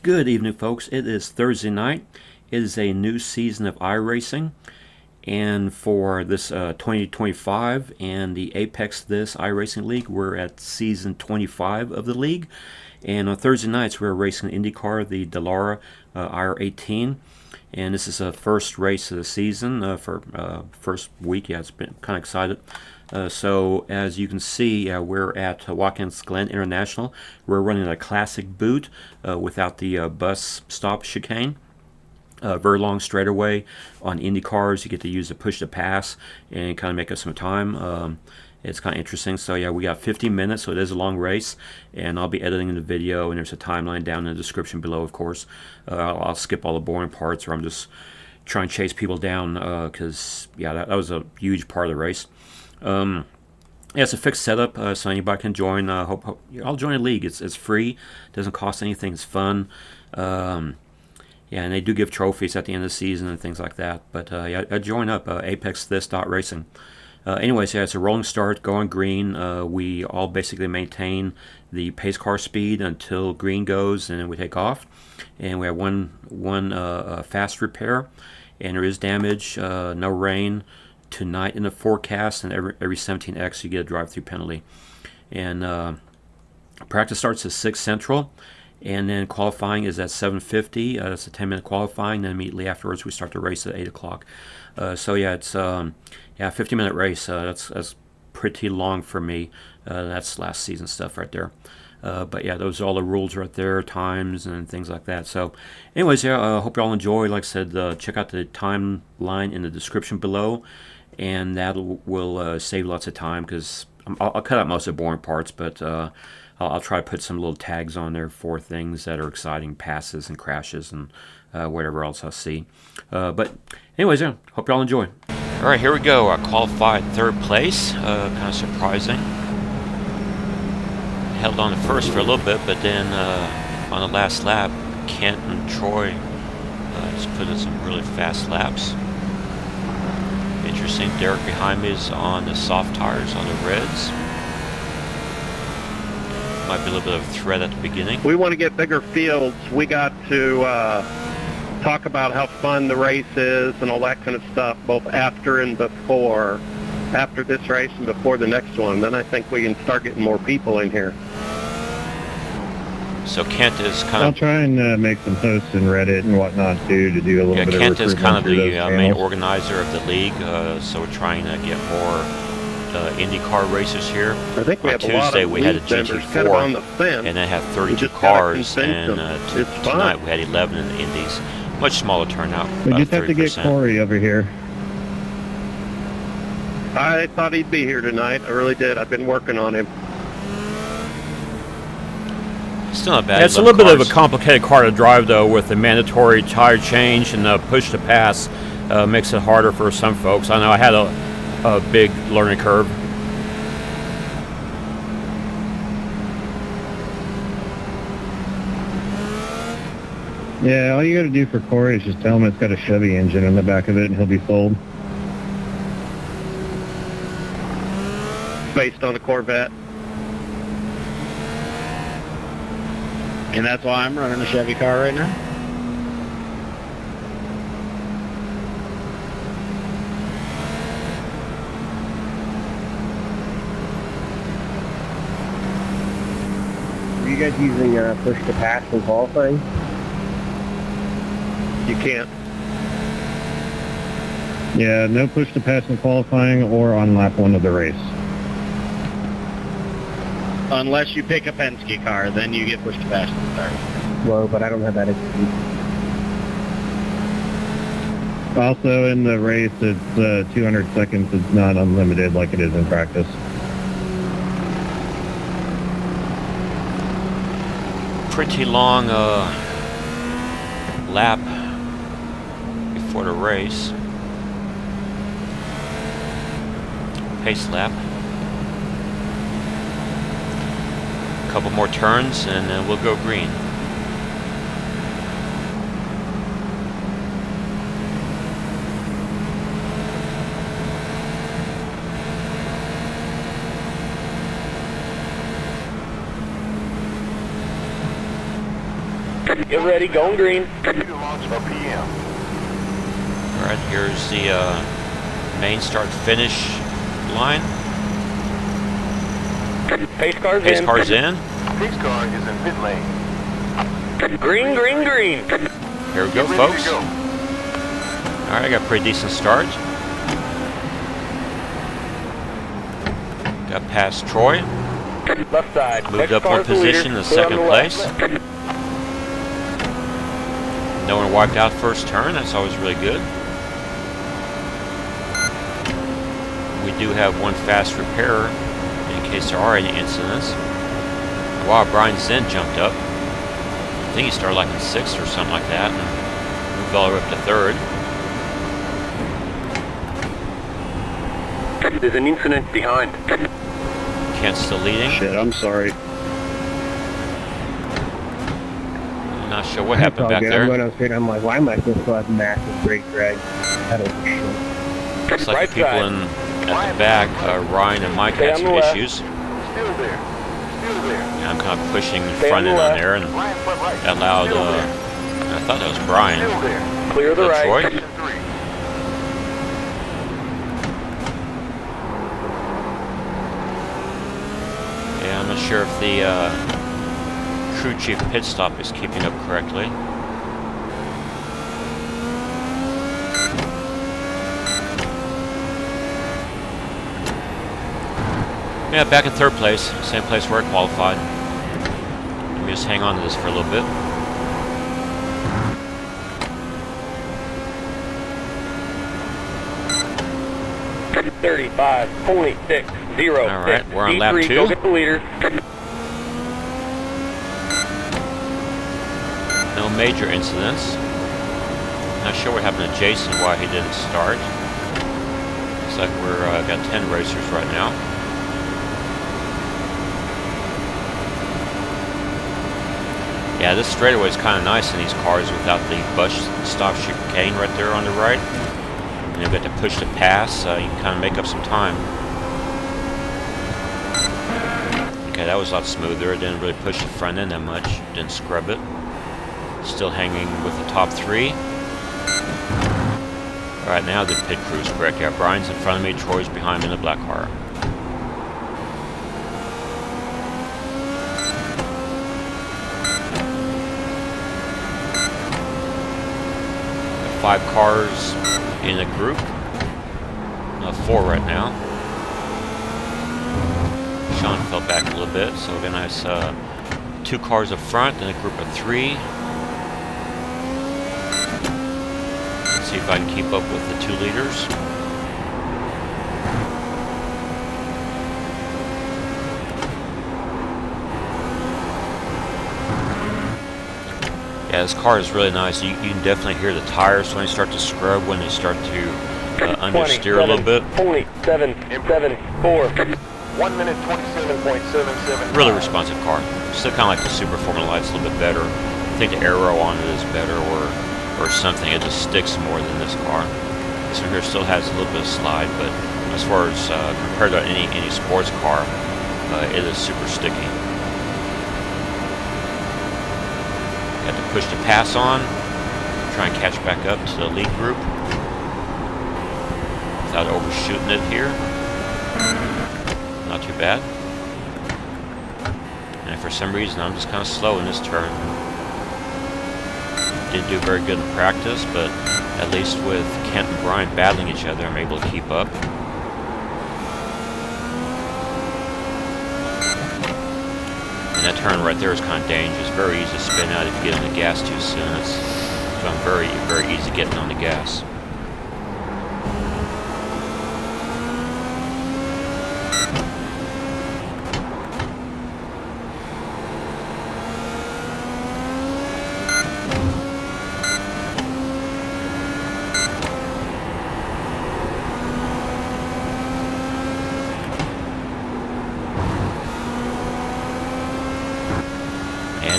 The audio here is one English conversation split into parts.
Good evening, folks. It is Thursday night. It is a new season of iRacing, and for this 2025 and the Apex This iRacing League, we're at season 25 of the league. And on Thursday nights, we're racing Indycar, the Dallara IR18, and this is the first race of the season for first week. Yeah, it's been kind of excited. So as you can see, we're at Watkins Glen International. We're running a classic boot without the bus stop chicane. Very long straightaway. On Indycars, you get to use the push to pass and kind of make up some time. It's kind of interesting. So yeah, we got 50 minutes, so it is a long race, and I'll be editing the video, and there's a timeline down in the description below, of course. I'll skip all the boring parts, or I'm just trying to chase people down because yeah, that was a huge part of the race. Yeah, it's a fixed setup, so anybody can join. I'll join a league. It's free, doesn't cost anything. It's fun. Yeah, and they do give trophies at the end of the season and things like that. But yeah, join up, apexthis.racing. Anyways, yeah, it's a rolling start, going green. We all basically maintain the pace car speed until green goes, and then we take off. And we have one fast repair, and there is damage, no rain tonight in the forecast, and every 17x you get a drive-through penalty. And practice starts at 6 Central, and then qualifying is at 7:50. That's a 10-minute qualifying. Then immediately afterwards we start the race at 8 o'clock. So yeah, it's yeah, 50-minute race. That's pretty long for me. That's last season stuff right there. But yeah, those are all the rules right there, times and things like that. So anyways, yeah, hope you all enjoy. Like I said, check out the timeline in the description below, and that will save lots of time, because I'll cut out most of the boring parts, but I'll try to put some little tags on there for things that are exciting, passes and crashes and whatever else I see. But anyways, yeah, hope you all enjoy. All right, here we go. I qualified third place, kind of surprising. Held on to first for a little bit, but then on the last lap, Kent and Troy just put in some really fast laps. Interesting, Derek behind me is on the soft tires, on the reds. Might be a little bit of a threat at the beginning. We want to get bigger fields. We got to talk about how fun the race is and all that kind of stuff, both after and before. After this race and before the next one. Then I think we can start getting more people in here. So Kent is kind of... I'll try and make some posts in Reddit and whatnot too, to do a little bit of recruitment. Kent is kind of the main organizer of the league, so we're trying to get more IndyCar racers here. I think we have Tuesday, a lot of we had a GT4 kind of on the fence, and then had 32 cars, and tonight we had 11 in the Indies. Much smaller turnout. We just have to get Corey over here. I thought he'd be here tonight. I really did. I've been working on him. Still not bad. Yeah, it's a little bit of a complicated car to drive, though, with the mandatory tire change and the push to pass. Makes it harder for some folks. I know I had a big learning curve. Yeah, all you got to do for Corey is just tell him it's got a Chevy engine in the back of it, and he'll be sold. Based on a Corvette. And that's why I'm running a Chevy car right now. Are you guys using push to pass in qualifying? You can't. Yeah, no push to pass in qualifying or on lap 1 of the race. Unless you pick a Penske car, then you get pushed to pass in the start. Well, but I don't have that excuse. Also, in the race, it's 200 seconds. It's not unlimited like it is in practice. Pretty long lap before the race. Pace lap. Couple more turns and then we'll go green. Get ready, going green. Alright, here's the main start-finish line. Pace car's Pace in. car's in. Pace car is in pit lane. Green, green, green. Here we go, folks. Alright, I got a pretty decent start. Got past Troy. Left side. Moved Next up one car's the leader. position in Clear on second the place. left. No one wiped out first turn. That's always really good. We do have one fast repair in case there are any incidents. Wow, Brian Zinn jumped up. I think he started like in 6th or something like that, and moved all the way up to 3rd. There's an incident behind. Kent's still leading. Shit, I'm sorry. I'm not sure what happened back I'm there. going on straight. I'm like, why am I supposed to have massive brake drag? I don't know shit. Looks like Right the people side. at the back, Ryan and Mike, Stay had on some the left. issues. Still there. Still there. And I'm kind of pushing Stay front on end the on left. there, and Ryan, front right. that allowed, Still there. I thought that was Brian. Still there. Clear the right. Troy. Section 3. Yeah, I'm not sure if the crew chief pit stop is keeping up correctly. Yeah, back in 3rd place, same place where I qualified. Let me just hang on to this for a little bit. $35.60. All right, we're on lap 2. Go get the leader. No major incidents. Not sure what happened to Jason, why he didn't start. Looks like we're got 10 racers right now. Yeah, this straightaway is kind of nice in these cars without the bus stop chicane right there on the right. And you've got to push to pass, you can kind of make up some time. Okay, that was a lot smoother. It didn't really push the front end that much. Didn't scrub it. Still hanging with the top 3. Alright, now the pit crew's correct. Yeah, Brian's in front of me, Troy's behind me in the black car. Got 5 cars in a group. 4 right now. Sean fell back a little bit, so we got a nice 2 cars up front and a group of 3. Let's see if I can keep up with the 2 leaders. Yeah, this car is really nice. You can definitely hear the tires when they start to scrub, when they start to understeer a little bit. 27.74. 1 minute 27.77. Really responsive car. Still kind of like the Super Formula Light's a little bit better. I think the aero on it is better, or something. It just sticks more than this car. This one here still has a little bit of slide, but as far as compared to any sports car, it is super sticky. Got to push the pass on, try and catch back up to the lead group without overshooting it here. Not too bad. And for some reason, I'm just kind of slow in this turn. Didn't do very good in practice, but at least with Kent and Brian battling each other, I'm able to keep up. And that turn right there is kind of dangerous. Very easy to spin out if you get on the gas too soon. It's very, very easy getting on the gas.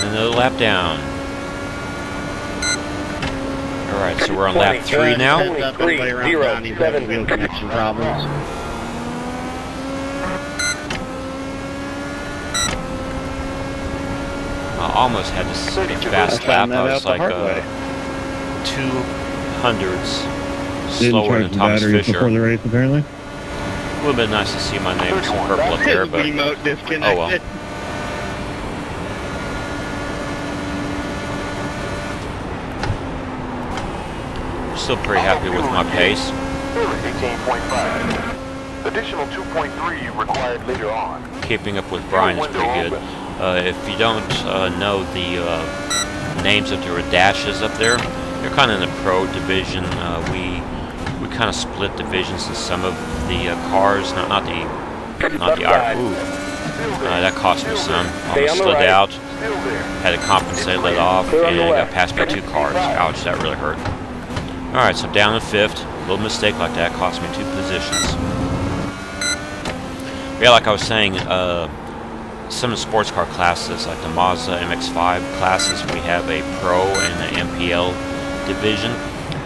Another lap down. Alright, so we're on lap 3 now. Heads up, anybody around town needs to have wheel connection problems. almost had this fast I lap. found that I out was the like hard way. 200s Didn't slower charge than the Thomas batteries Fisher. before the race, apparently. A little bit nice to see my name in some purple up there, but Remote oh disconnected. well. Still pretty happy with my pace. 18.5. Additional 2.3 required later on. Keeping up with Brian is pretty good. If you don't know the names of the dashes up there, they're kind of in the pro division. We kind of split divisions in some of the cars, not the R. Ooh, that cost me some. Almost slid out. Had to compensate, let off, and got passed by 2 cars. Ouch, that really hurt. All right, so down in 5th. A little mistake like that cost me 2 positions. Yeah, like I was saying, some of the sports car classes, like the Mazda MX-5 classes, we have a Pro and an MPL division,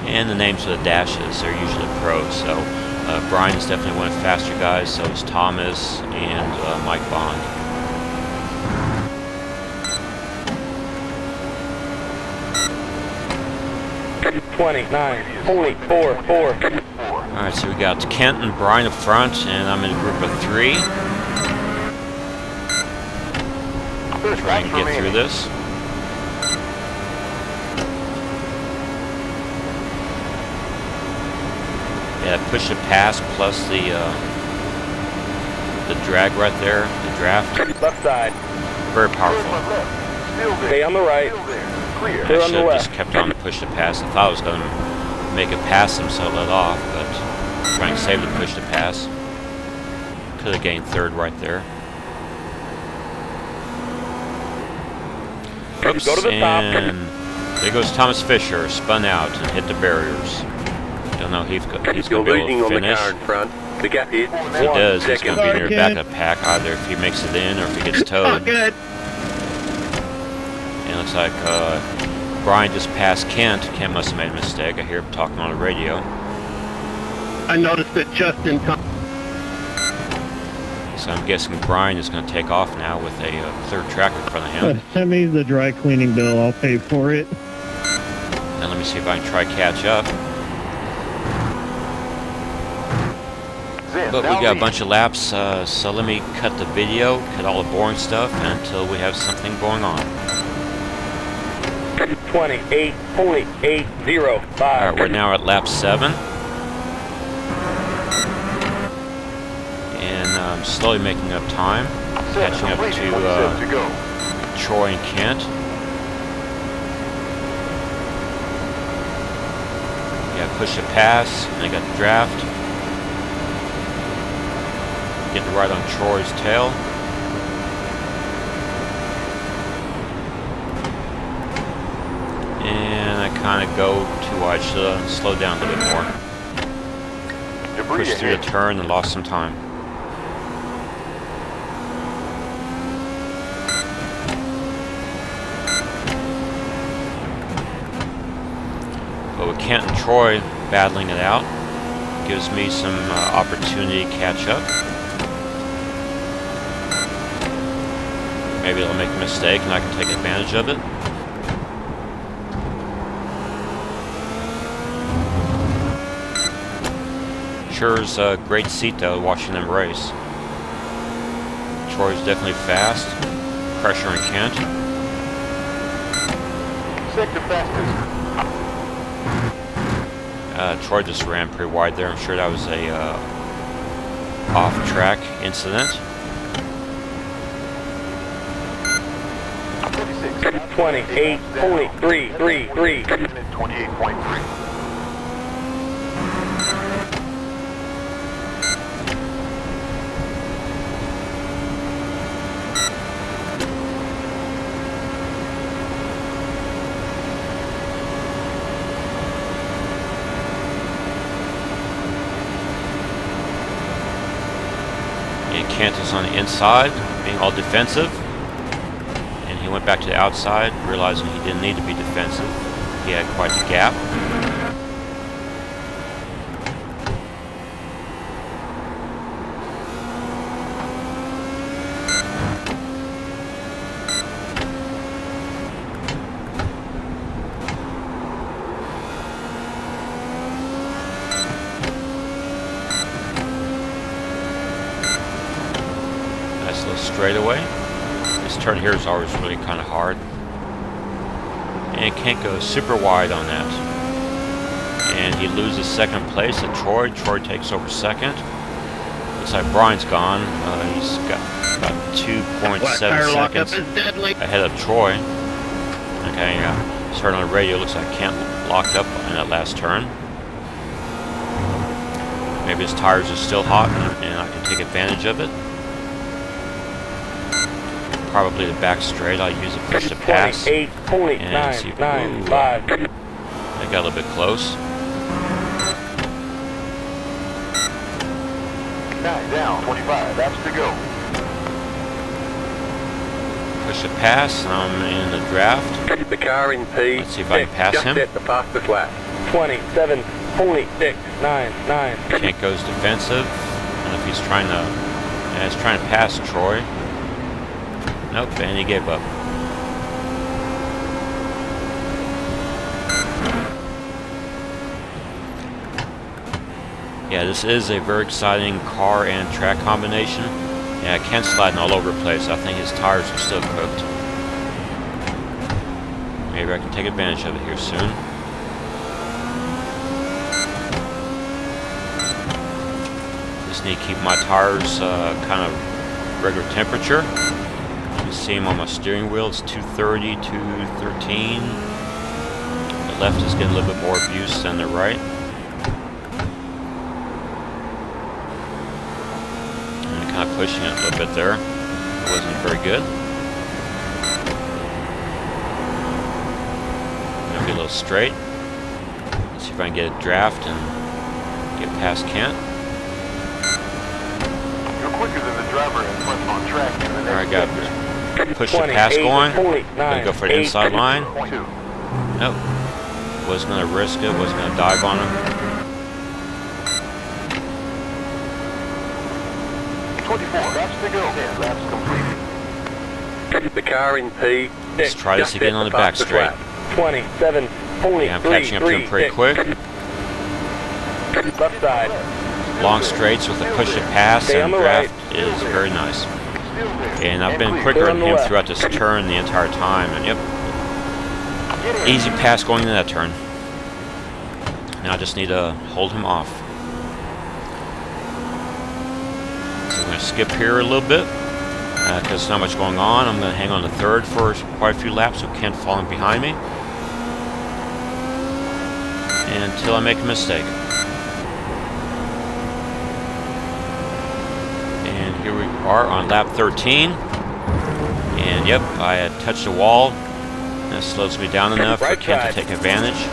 and the names of the dashes are usually Pro. So Brian is definitely one of the faster guys, so is Thomas and Mike Bond. Alright, so we got Kent and Brian up front, and I'm in a group of 3. Try and get through this. Yeah, push to pass plus the drag right there, the draft. Left side. Very powerful. Stay on the right. I should have just kept on the push to pass. I thought I was going to make it past him, so I let off, but trying to save the push to pass. Could have gained 3rd right there. Oops, Go to the top. and there goes Thomas Fisher, spun out and hit the barriers. Don't know if he's going to be able to finish. in front. The gap is If he does, he's going to be near the back of the pack, either if he makes it in or if he gets Oh, towed. good. And it looks like Brian just passed Kent. Kent must have made a mistake. I hear him talking on the radio. I noticed it just in time. So I'm guessing Brian is going to take off now with a clear track in front of him. Send me the dry cleaning bill. I'll pay for it. And let me see if I can try catch up. But we got a bunch of laps, so let me cut the video, cut all the boring stuff until we have something going on. 28.805. Alright, we're now at lap 7. And I'm slowly making up time, catching up to Troy and Kent. Yeah, push a pass, and I got the draft. Getting right on Troy's tail. And I kind of go too wide, should have slowed down a little bit more. Pushed through the turn and lost some time. But with Kent and Troy battling it out, gives me some opportunity to catch up. Maybe they'll make a mistake and I can take advantage of it. Sure is a great seat though, watching them race. Troy's definitely fast. Pressure in Kent. Sector fastest. Troy just ran pretty wide there. I'm sure that was a off-track incident. 28.333. 28.3. And Kent is on the inside, being all defensive. And he went back to the outside, realizing he didn't need to be defensive. He had quite a gap. Nice little straightaway. This turn here is always really kind of hard. And can't go super wide on that. And he loses second place at Troy. Troy takes over second. Looks like Brian's gone. He's got about 2.7 seconds ahead of Troy. Okay, yeah. Heard on the radio, looks like Kent locked up in that last turn. Maybe his tires are still hot and I can take advantage of it. Probably the back straight. I'll use a push to pass. And see if they got a little bit close. 9 down, 25 laps to go. Push to pass. I'm in the draft. The car in P. Let's see if I can pass him. Just at the fastest lap. 27.699. Kent goes defensive. I don't know if he's trying to. Yeah, he's trying to pass Troy. Nope, and he gave up. Yeah, this is a very exciting car and track combination. Yeah, Kent's sliding all over the place. I think his tires are still cooked. Maybe I can take advantage of it here soon. Just need to keep my tires kind of regular temperature. You can see them on my steering wheel. It's 230, 213. The left is getting a little bit more abuse than the right. Kind of pushing it a little bit there. It wasn't very good. Gonna be a little straight. Let's see if I can get a draft and get past Kent. You're quicker than the driver in front on track. Alright, got push the pass going. Gonna go for the inside line. Nope. Wasn't gonna risk it, wasn't gonna dive on him. 24 laps to go. 10 laps completed. The car in P. Let's try this again on the back straight. 27.333. Yeah, I'm catching up to him pretty quick. Left side. Long straights with a push and pass and draft is very nice. And I've been quicker than him throughout this turn the entire time. And yep, easy pass going into that turn. Now I just need to hold him off. So I'm going to skip here a little bit because there's not much going on. I'm going to hang on to third for quite a few laps so Kent falling behind me until I make a mistake. And here we are on lap 13. And yep, I had touched a wall. That slows me down enough for Kent to take advantage.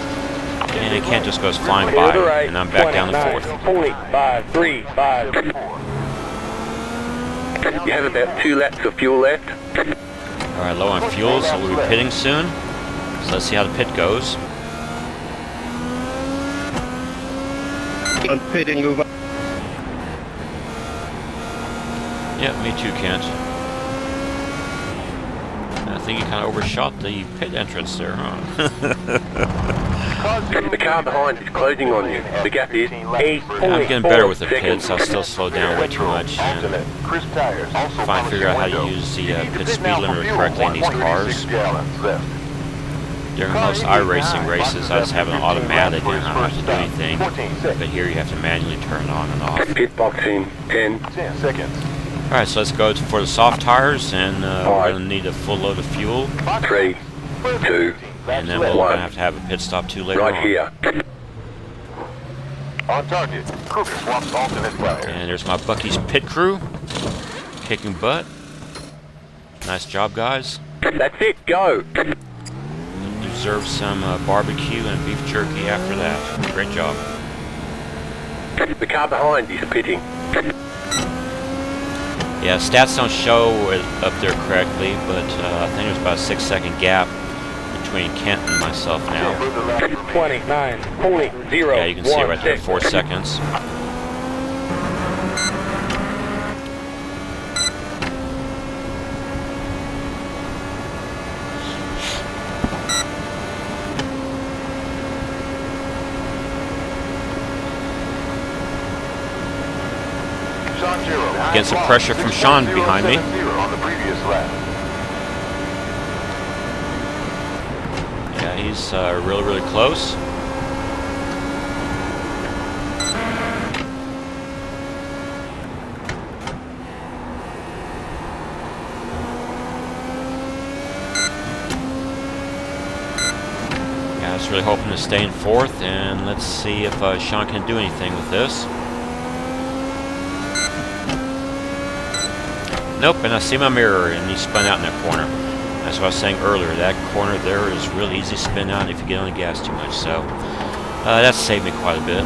And Kent just goes flying by, and I'm back down to fourth. 5.35. You have about 2 laps of fuel left. Alright, low on fuel, so we'll be pitting soon. So let's see how the pit goes. On pitting, move up. Yeah, me too, Kent. I think you kind of overshot the pit entrance there, huh? The car behind is closing on you. The gap is 8. I'm getting better with the pits. I still slow down way too much. And if I figure out how to use the pit speed limiter correctly in these cars. During most iRacing races, I just have an automatic and I don't have to do anything. But here you have to manually turn it on and off. Pit box in 10 seconds. Alright, so let's go for the soft tires, and we're going to need a full load of fuel. 3, 2, And then we're going to have a pit stop too later on. right here. On target. Krueger swaps alternate tires. And there's my Bucky's pit crew, kicking butt. Nice job, guys. That's it, go. Deserve some barbecue and beef jerky after that. Great job. The car behind is pitting. Yeah, stats don't show it up there correctly, but I think there's about a 6-second gap between Kent and myself now. 29.0. Yeah, you can see it right there, 4 seconds. against the pressure from Sean behind me. On the previous lap. Yeah, he's really, really close. Yeah, I was really hoping to stay in fourth, and let's see if Sean can do anything with this. Nope, and I see my mirror, and he spun out in that corner. That's what I was saying earlier. That corner there is really easy to spin out if you get on the gas too much. So that saved me quite a bit.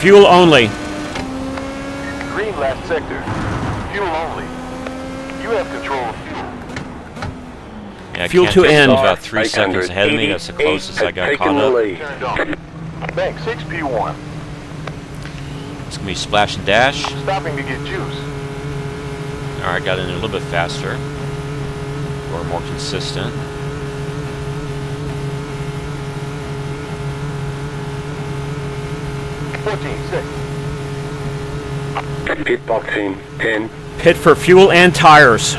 Fuel only. Green last sector. Fuel only. You have control of fuel. Yeah, Fuel Kent to is end. about 3 seconds ahead of me. That's the closest I got caught up. Turned on. Bank 6P1. It's gonna be splash and dash. Stopping to get juice. Alright, got in a little bit faster. Or more consistent. Pit boxing 10. Pit for fuel and tires.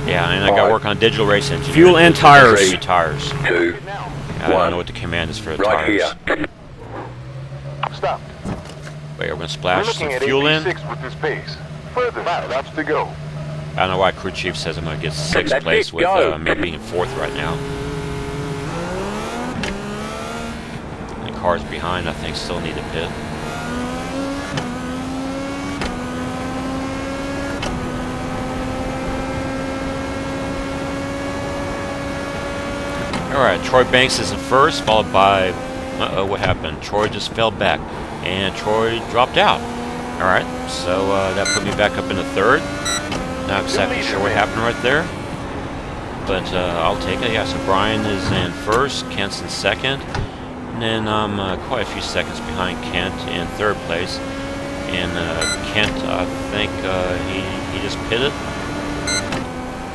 Yeah, and I got to work on digital race engineering. Fuel and tires. 3 tires. 2. I don't know what the command is for the Right tires. here. Stop. Wait, we're going to We're splash looking some at fuel in. 86 with this pace. Further, 5 laps to go. I don't know why crew chief says I'm going to get 6th That's place it, with go. me being 4th right now. The cars behind, I think, still need a pit. Alright, Troy Banks is in first, followed by... Uh-oh, what happened? Troy just fell back, and Troy dropped out. Alright, so that put me back up into third. Not exactly sure what happened right there, but I'll take it. Yeah, so Brian is in first, Kent's in second, and then I'm quite a few seconds behind Kent in third place. And Kent, I think he just pitted,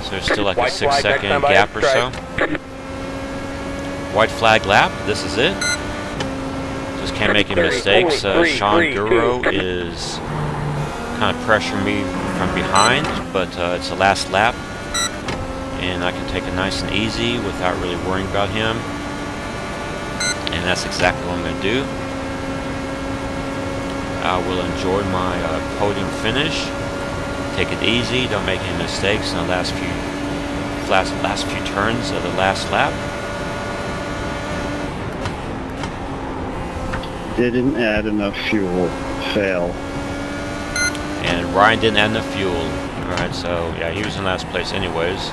so there's still like a 6-second gap or so. White flag lap, this is it. Just can't make any mistakes. Sean Guro is kind of pressuring me from behind, but it's the last lap, and I can take it nice and easy without really worrying about him. And that's exactly what I'm going to do. I will enjoy my podium finish. Take it easy, don't make any mistakes in the last few turns of the last lap. Didn't add enough fuel. Fail. And Ryan didn't add enough fuel. Alright, so yeah, he was in last place anyways.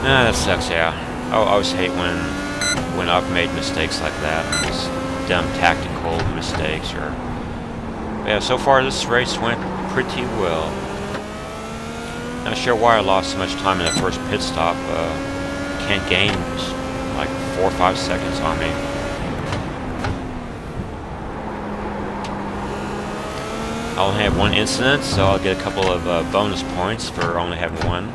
That sucks, yeah. I always hate when I've made mistakes like that. Just dumb tactical mistakes. Or yeah, so far this race went pretty well. Not sure why I lost so much time in the first pit stop. Kent gained like 4 or 5 seconds on me. I only have 1 incident, so I'll get a couple of bonus points for only having 1.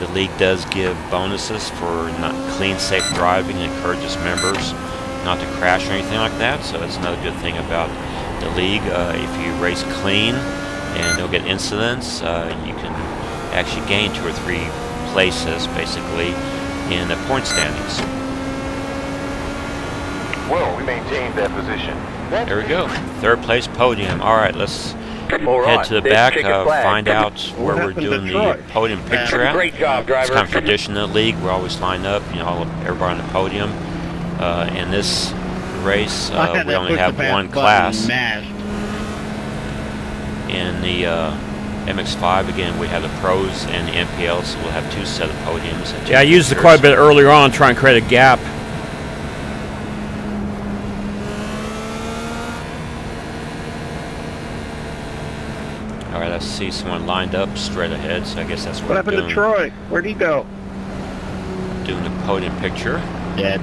The league does give bonuses for not clean, safe driving and encourages members not to crash or anything like that, so that's another good thing about the league. If you race clean and don't get incidents, you can actually gain 2 or 3 places, basically, in the point standings. Well, we maintained that position. There we go. 3rd place podium. Alright, let's head to the back, find out where we're doing the podium picture at. Great job, driver. It's kind of tradition in the league. We always line up, you know, everybody on the podium. In this race, we only have 1 class. In the MX-5, again, we have the pros and the NPL, so we'll have 2 set of podiums. And 2 Yeah, I used it pictures. quite a bit earlier on, trying to create a gap. Alright, I see someone lined up straight ahead, so I guess that's what What I'm happened doing. to Troy? Where'd he go? Doing the podium picture. Dead.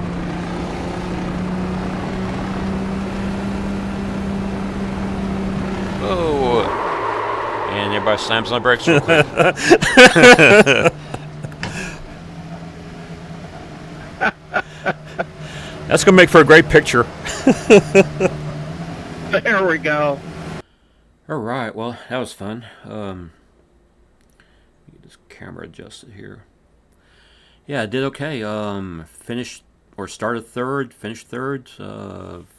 Oh! And everybody slams on the brakes real quick. That's going to make for a great picture. There we go. All right, well, that was fun. Get this camera adjusted here. Yeah, I did okay. Finished or started third, finished third,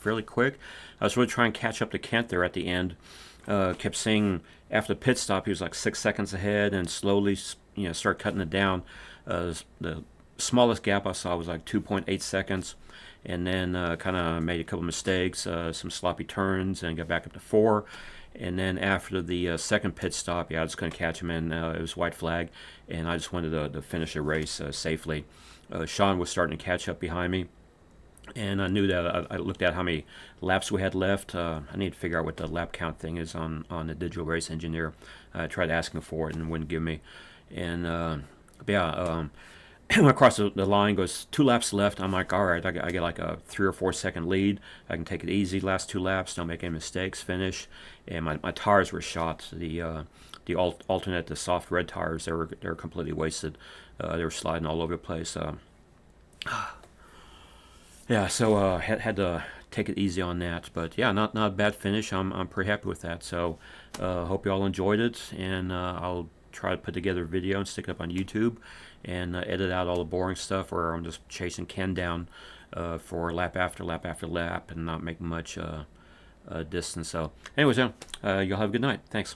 fairly quick. I was really trying to catch up to Kent there at the end. Kept seeing after the pit stop he was like 6 seconds ahead, and slowly, start cutting it down. The smallest gap I saw was like 2.8 seconds, and then kind of made a couple mistakes, some sloppy turns, and got back up to 4. And then after the second pit stop, I was going to catch him, and it was white flag, and I just wanted to finish the race safely. Sean was starting to catch up behind me, and I knew that I looked at how many laps we had left. I need to figure out what the lap count thing is on the digital race engineer. I tried asking for it and wouldn't give me. And across the line, goes 2 laps left. I'm like, all right, I get like a 3 or 4 second lead. I can take it easy last 2 laps, don't make any mistakes, finish. And my tires were shot. The alternate, the soft red tires, they were completely wasted. They were sliding all over the place. Yeah, so had to take it easy on that. But yeah, not a bad finish. I'm pretty happy with that. So hope you all enjoyed it, and I'll try to put together a video and stick it up on YouTube, and edit out all the boring stuff where I'm just chasing Ken down for lap after lap after lap and not make much distance. So anyways, y'all have a good night. Thanks.